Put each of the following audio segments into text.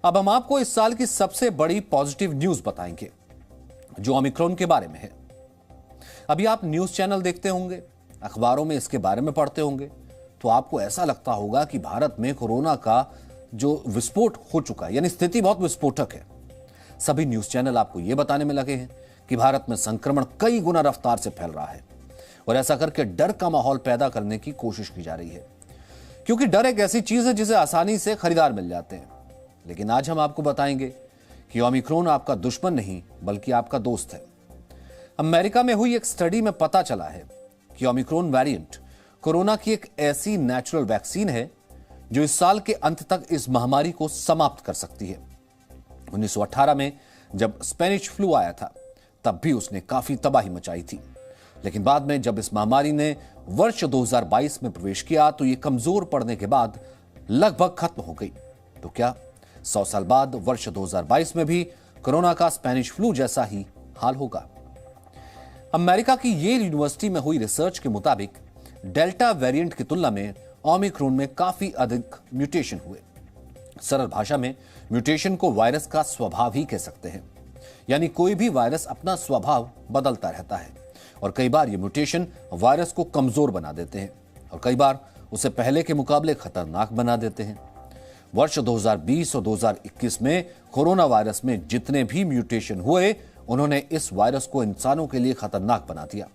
अब हम आपको इस साल की सबसे बड़ी पॉजिटिव न्यूज बताएंगे जो ओमिक्रॉन के बारे में है। अभी आप न्यूज चैनल देखते होंगे, अखबारों में इसके बारे में पढ़ते होंगे, तो आपको ऐसा लगता होगा कि भारत में कोरोना का जो विस्फोट हो चुका है, यानी स्थिति बहुत विस्फोटक है। सभी न्यूज चैनल आपको यह बताने में लगे हैं कि भारत में संक्रमण कई गुना रफ्तार से फैल रहा है और ऐसा करके डर का माहौल पैदा करने की कोशिश की जा रही है, क्योंकि डर एक ऐसी चीज है जिसे आसानी से खरीदार मिल जाते हैं। लेकिन आज हम आपको बताएंगे कि ओमिक्रॉन आपका दुश्मन नहीं बल्कि आपका दोस्त है। अमेरिका में हुई एक स्टडी में पता चला है कि ओमिक्रॉन वेरिएंट कोरोना की एक ऐसी नेचुरल वैक्सीन है जो इस साल के अंत तक इस महामारी को समाप्त कर सकती है। 1918 में जब स्पेनिश फ्लू आया था तब भी उसने काफी तबाही मचाई थी, लेकिन बाद में जब इस महामारी ने वर्ष 2022 में प्रवेश किया तो यह कमजोर पड़ने के बाद लगभग खत्म हो गई। तो क्या 100 साल बाद वर्ष 2022 में भी कोरोना का स्पेनिश फ्लू जैसा ही हाल होगा? अमेरिका की येल यूनिवर्सिटी में हुई रिसर्च के मुताबिक डेल्टा वेरिएंट की तुलना में ओमिक्रॉन में काफी अधिक म्यूटेशन हुए। सरल भाषा में म्यूटेशन को वायरस का स्वभाव ही कह सकते हैं, यानी कोई भी वायरस अपना स्वभाव बदलता रहता है और कई बार ये म्यूटेशन वायरस को कमजोर बना देते हैं और कई बार उसे पहले के मुकाबले खतरनाक बना देते हैं। वर्ष 2020 और 2021 में कोरोना वायरस में जितने भी म्यूटेशन हुए उन्होंने इस वायरस को इंसानों के लिए खतरनाक बना दिया।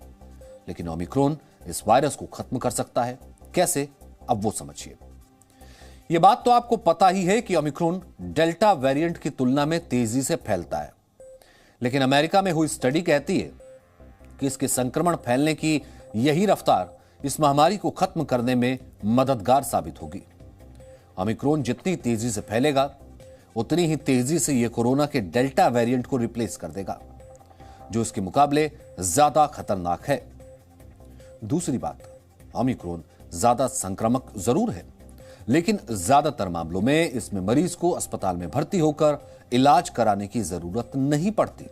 लेकिन ओमिक्रॉन इस वायरस को खत्म कर सकता है। कैसे? अब वो समझिए। यह बात तो आपको पता ही है कि ओमिक्रॉन डेल्टा वेरिएंट की तुलना में तेजी से फैलता है, लेकिन अमेरिका में हुई स्टडी कहती है कि इसके संक्रमण फैलने की यही रफ्तार इस महामारी को खत्म करने में मददगार साबित होगी। ओमिक्रॉन जितनी तेजी से फैलेगा उतनी ही तेजी से यह कोरोना के डेल्टा वेरिएंट को रिप्लेस कर देगा, जो इसके मुकाबले ज्यादा खतरनाक है। दूसरी बात, ओमिक्रॉन ज्यादा संक्रामक जरूर है, लेकिन ज्यादातर मामलों में इसमें मरीज को अस्पताल में भर्ती होकर इलाज कराने की जरूरत नहीं पड़ती,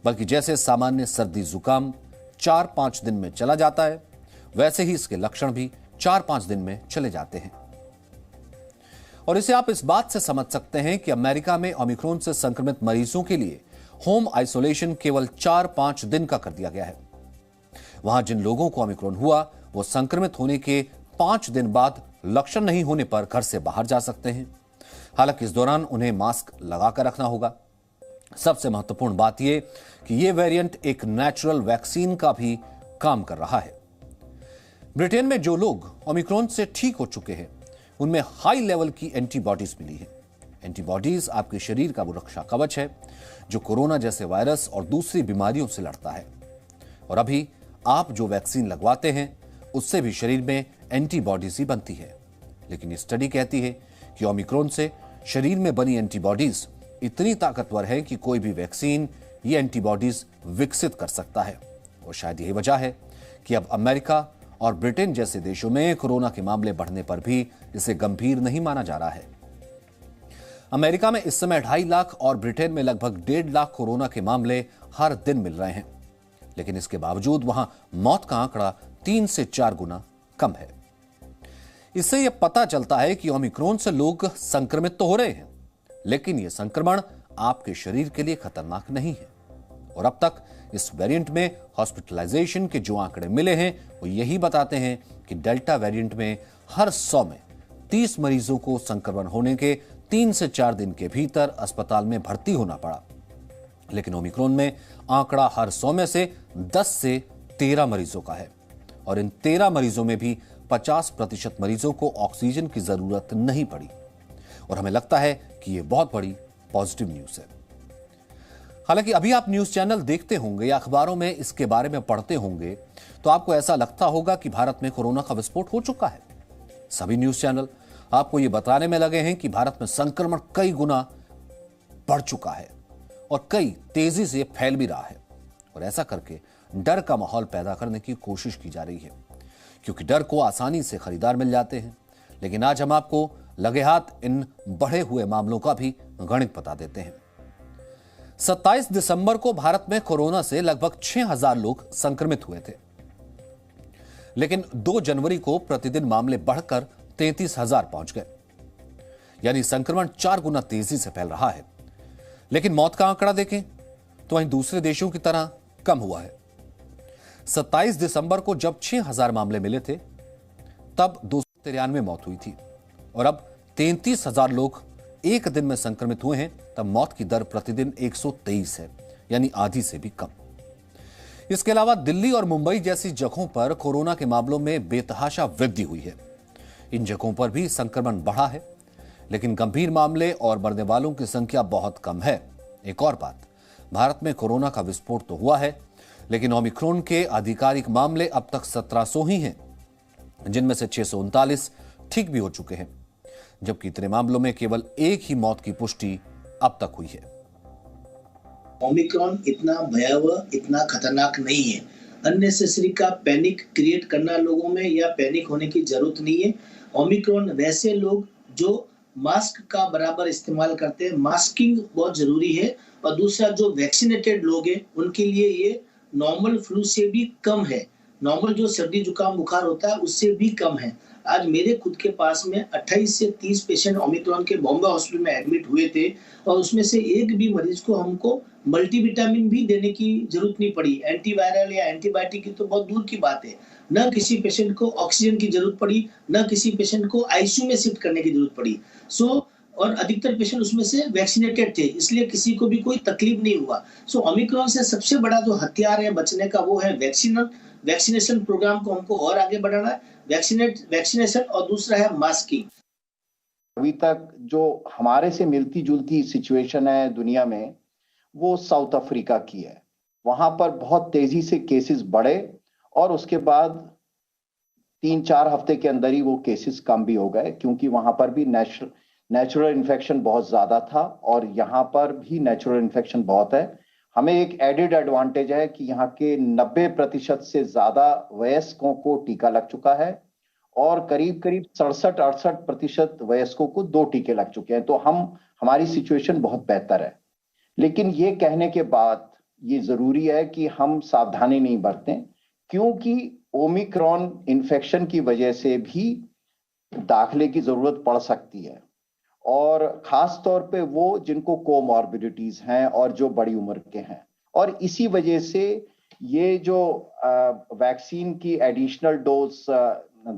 बल्कि जैसे सामान्य सर्दी जुकाम 4-5 दिन में चला जाता है, वैसे ही इसके लक्षण भी 4-5 दिन में चले जाते हैं। और इसे आप इस बात से समझ सकते हैं कि अमेरिका में ओमिक्रॉन से संक्रमित मरीजों के लिए होम आइसोलेशन केवल 4-5 दिन का कर दिया गया है। वहां जिन लोगों को ओमिक्रॉन हुआ वो संक्रमित होने के 5 दिन बाद लक्षण नहीं होने पर घर से बाहर जा सकते हैं। हालांकि इस दौरान उन्हें मास्क लगाकर रखना होगा। सबसे महत्वपूर्ण बात यह कि यह वेरिएंट एक नेचुरल वैक्सीन का भी काम कर रहा है। ब्रिटेन में जो लोग ओमिक्रॉन से ठीक हो चुके हैं उनमें हाई लेवल की एंटीबॉडीज मिली है। एंटीबॉडीज आपके शरीर का वो रक्षा कवच है जो कोरोना जैसे वायरस और दूसरी बीमारियों से लड़ता है। और अभी आप जो वैक्सीन लगवाते हैं उससे भी शरीर में एंटीबॉडीज ही बनती है। लेकिन ये स्टडी कहती है कि ओमिक्रॉन से शरीर में बनी एंटीबॉडीज इतनी ताकतवर है कि कोई भी वैक्सीन ये एंटीबॉडीज विकसित कर सकता है। और शायद यही वजह है कि अब अमेरिका और ब्रिटेन जैसे देशों में कोरोना के मामले बढ़ने पर भी इसे गंभीर नहीं माना जा रहा है। अमेरिका में इस समय 2.5 लाख और ब्रिटेन में लगभग 1.5 लाख कोरोना के मामले हर दिन मिल रहे हैं, लेकिन इसके बावजूद वहां मौत का आंकड़ा 3 से 4 गुना कम है। इससे यह पता चलता है कि ओमिक्रॉन से लोग संक्रमित तो हो रहे हैं, लेकिन यह संक्रमण आपके शरीर के लिए खतरनाक नहीं है। और अब तक इस वेरिएंट में हॉस्पिटलाइजेशन के जो आंकड़े मिले हैं वो यही बताते हैं कि डेल्टा वेरिएंट में हर 100 में 30 मरीजों को संक्रमण होने के 3 से 4 दिन के भीतर अस्पताल में भर्ती होना पड़ा। लेकिन ओमिक्रॉन में आंकड़ा हर 100 में से 10 से 13 मरीजों का है और इन 13 मरीजों में भी 50% मरीजों को ऑक्सीजन की जरूरत नहीं पड़ी। और हमें लगता है कि यह बहुत बड़ी पॉजिटिव न्यूज है। हालांकि अभी आप न्यूज चैनल देखते होंगे या अखबारों में इसके बारे में पढ़ते होंगे तो आपको ऐसा लगता होगा कि भारत में कोरोना का विस्फोट हो चुका है। सभी न्यूज चैनल आपको यह बताने में लगे हैं कि भारत में संक्रमण कई गुना बढ़ चुका है और कई तेजी से फैल भी रहा है। और ऐसा करके डर का माहौल पैदा करने की कोशिश की जा रही है, क्योंकि डर को आसानी से खरीदार मिल जाते हैं। लेकिन आज हम आपको लगे हाथ इन बढ़े हुए मामलों का भी गणित बता देते हैं। 27 दिसंबर को भारत में कोरोना से लगभग 6,000 लोग संक्रमित हुए थे, लेकिन 2 जनवरी को प्रतिदिन मामले बढ़कर 33,000 पहुंच गए। यानी संक्रमण 4 गुना तेजी से फैल रहा है। लेकिन मौत का आंकड़ा देखें तो वहीं दूसरे देशों की तरह कम हुआ है। 27 दिसंबर को जब 6000 मामले मिले थे तब 293 मौत हुई थी और अब 33,000 लोग एक दिन में संक्रमित हुए हैं, तब मौत की दर प्रतिदिन 123 है, यानी आधी से भी कम। इसके अलावा दिल्ली और मुंबई जैसी जगहों पर कोरोना के मामलों में बेतहाशा वृद्धि हुई है। इन जगहों पर भी संक्रमण बढ़ा है, लेकिन गंभीर मामले और मरने वालों की संख्या बहुत कम है। एक और बात, भारत में कोरोना का विस्फोट तो हुआ है, लेकिन ओमिक्रॉन के आधिकारिक मामले अब तक 1700 ही हैं, जिनमें से 639 ठीक भी हो चुके हैं, जबकि इतने मामलों में केवल एक ही मौत की पुष्टि अब तक हुई है। ओमिक्रॉन इतना भयावह, इतना खतरनाक नहीं है। अननेसेसरी का पैनिक क्रिएट करना लोगों में या पैनिक होने की जरूरत नहीं है। ओमिक्रॉन वैसे लोग जो मास्क का बराबर इस्तेमाल करते हैं, मास्किंग बहुत जरूरी है। और दूसरा, जो वैक्सीनेटेड लोग हैं उनके लिए ये नॉर्मल फ्लू से भी कम है। नॉर्मल जो सर्दी जुकाम बुखार होता है उससे भी कम है। आज मेरे खुद के पास में 28 से 30 पेशेंट ओमिक्रॉन के बॉम्बे हॉस्पिटल में एडमिट हुए थे और उसमें से एक भी मरीज को हमको मल्टीविटामिन भी देने की जरूरत नहीं पड़ी। एंटीवायरल या एंटीबायोटिक की तो बहुत दूर की बात है। न किसी पेशेंट को ऑक्सीजन की जरूरत पड़ी, न किसी पेशेंट को आईसीयू में शिफ्ट करने की जरूरत पड़ी। और अधिकतर पेशेंट उसमें से वैक्सीनेटेड थे, इसलिए किसी को भी कोई तकलीफ नहीं हुआ। ओमिक्रॉन से सबसे बड़ा जो हथियार है बचने का वो है वैक्सीनेशन प्रोग्राम को हमको और आगे बढ़ाना है, वैक्सीनेशन, और दूसरा है मास्किंग। अभी तक जो हमारे से मिलती जुलती सिचुएशन है दुनिया में वो साउथ अफ्रीका की है। वहां पर बहुत तेजी से केसेस बढ़े और उसके बाद 3-4 हफ्ते के अंदर ही वो केसेस कम भी हो गए, क्योंकि वहां पर भी नेचुरल इन्फेक्शन बहुत ज्यादा था और यहाँ पर भी नेचुरल इन्फेक्शन बहुत है। हमें एक एडेड एडवांटेज है कि यहाँ के 90% से ज्यादा वयस्कों को टीका लग चुका है और करीब 67-68% वयस्कों को 2 टीके लग चुके हैं। तो हमारी सिचुएशन बहुत बेहतर है। लेकिन ये कहने के बाद ये जरूरी है कि हम सावधानी नहीं बरतें, क्योंकि ओमिक्रॉन इन्फेक्शन की वजह से भी दाखिले की जरूरत पड़ सकती है, और खास तौर पे वो जिनको कोमॉर्बिडिटीज हैं और जो बड़ी उम्र के हैं। और इसी वजह से ये जो वैक्सीन की एडिशनल डोज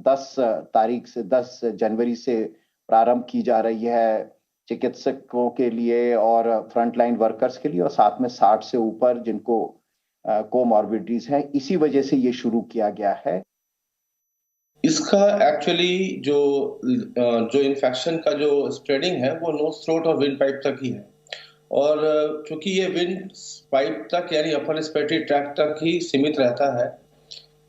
10 जनवरी से प्रारंभ की जा रही है चिकित्सकों के लिए और फ्रंटलाइन वर्कर्स के लिए, और साथ में 60 से ऊपर जिनको कोमॉर्बिडिटीज हैं, इसी वजह से ये शुरू किया गया है। इसका एक्चुअली जो इन्फेक्शन का जो स्प्रेडिंग है वो नोज, थ्रोट और विंड पाइप तक ही है। और क्योंकि ये विंड पाइप तक यानी अपर रेस्पिरेटरी ट्रैक्ट तक ही सीमित रहता है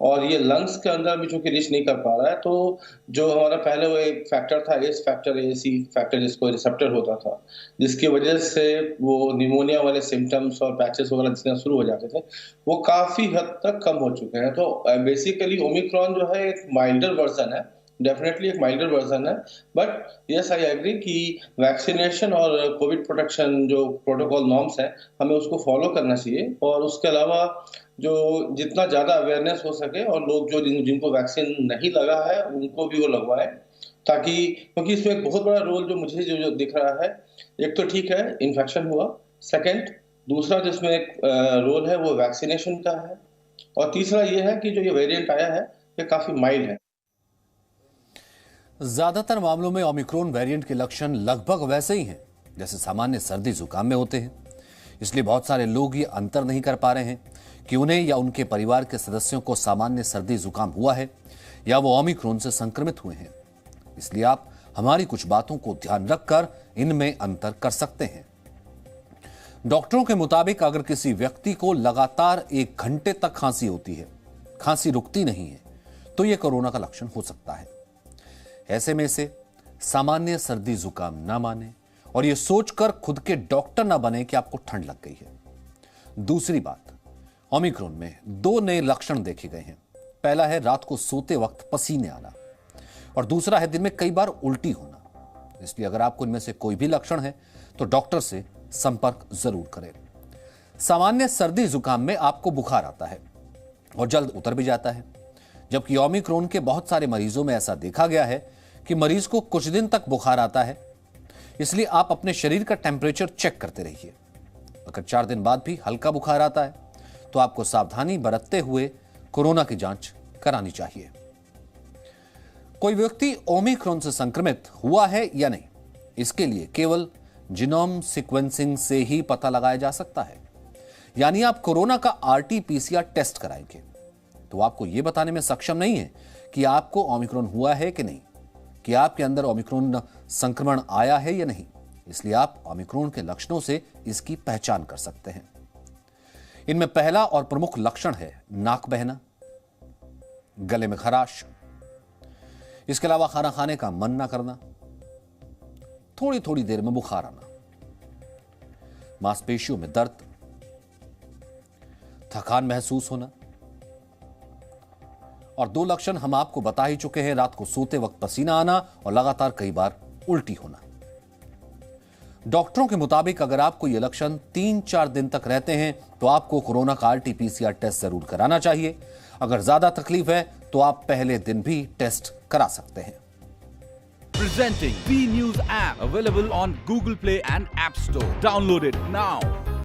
और ये लंग्स के अंदर भी चूंकि रीच नहीं कर पा रहा है, तो जो हमारा पहले वो एक फैक्टर था, एस फैक्टर, एसी फैक्टर, जिसको रिसेप्टर होता था, जिसकी वजह से वो निमोनिया वाले सिम्टम्स और पैचेस वगैरह दिखना शुरू हो जाते थे, वो काफी हद तक कम हो चुके हैं। तो बेसिकली ओमिक्रॉन जो है एक माइल्डर वर्जन है, डेफिनेटली एक माइल्डर वर्जन है। बट यस, आई एग्री कि वैक्सीनेशन और कोविड प्रोटेक्शन जो प्रोटोकॉल नॉर्म्स है हमें उसको फॉलो करना चाहिए। और उसके अलावा जो जितना ज्यादा अवेयरनेस हो सके और लोग जो जिनको वैक्सीन नहीं लगा है उनको भी वो लगवाए, ताकि, क्योंकि इसमें एक बहुत बड़ा रोल जो मुझे जो दिख रहा है, एक तो ठीक है इन्फेक्शन हुआ, सेकेंड दूसरा जिसमें एक रोल है वो वैक्सीनेशन का है, और तीसरा ये है कि जो ये वेरिएंट आया है ये काफी माइल्ड है। ज्यादातर मामलों में ओमिक्रॉन वेरिएंट के लक्षण लगभग वैसे ही हैं जैसे सामान्य सर्दी जुकाम में होते हैं। इसलिए बहुत सारे लोग ये अंतर नहीं कर पा रहे हैं कि उन्हें या उनके परिवार के सदस्यों को सामान्य सर्दी जुकाम हुआ है या वो ओमिक्रॉन से संक्रमित हुए हैं। इसलिए आप हमारी कुछ बातों को ध्यान रखकर इनमें अंतर कर सकते हैं। डॉक्टरों के मुताबिक अगर किसी व्यक्ति को लगातार 1 घंटे तक खांसी होती है, खांसी रुकती नहीं है, तो यह कोरोना का लक्षण हो सकता है। ऐसे में से सामान्य सर्दी जुकाम ना माने और यह सोचकर खुद के डॉक्टर ना बने कि आपको ठंड लग गई है। दूसरी बात, ओमिक्रॉन में 2 नए लक्षण देखे गए हैं। पहला है रात को सोते वक्त पसीने आना और दूसरा है दिन में कई बार उल्टी होना। इसलिए अगर आपको इनमें से कोई भी लक्षण है तो डॉक्टर से संपर्क जरूर करें। सामान्य सर्दी जुकाम में आपको बुखार आता है और जल्द उतर भी जाता है, जबकि ओमिक्रॉन के बहुत सारे मरीजों में ऐसा देखा गया है कि मरीज को कुछ दिन तक बुखार आता है, इसलिए आप अपने शरीर का टेम्परेचर चेक करते रहिए। अगर 4 दिन बाद भी हल्का बुखार आता है तो आपको सावधानी बरतते हुए कोरोना की जांच करानी चाहिए। कोई व्यक्ति ओमिक्रॉन से संक्रमित हुआ है या नहीं, इसके लिए केवल जीनोम सीक्वेंसिंग से ही पता लगाया जा सकता है। यानी आप कोरोना का RT-PCR टेस्ट कराएंगे तो आपको यह बताने में सक्षम नहीं है कि आपको ओमिक्रॉन हुआ है कि नहीं, कि आपके अंदर ओमिक्रॉन संक्रमण आया है या नहीं। इसलिए आप ओमिक्रॉन के लक्षणों से इसकी पहचान कर सकते हैं। इनमें पहला और प्रमुख लक्षण है नाक बहना, गले में खराश, इसके अलावा खाना खाने का मन ना करना, थोड़ी थोड़ी देर में बुखार आना, मांसपेशियों में दर्द, थकान महसूस होना। और 2 लक्षण हम आपको बता ही चुके हैं, रात को सोते वक्त पसीना आना और लगातार कई बार उल्टी होना। डॉक्टरों के मुताबिक अगर आपको ये लक्षण 3-4 दिन तक रहते हैं तो आपको कोरोना का RT-PCR टेस्ट जरूर कराना चाहिए। अगर ज्यादा तकलीफ है तो आप पहले दिन भी टेस्ट करा सकते हैं। Presenting B News app available on Google Play and App Store. Download it now.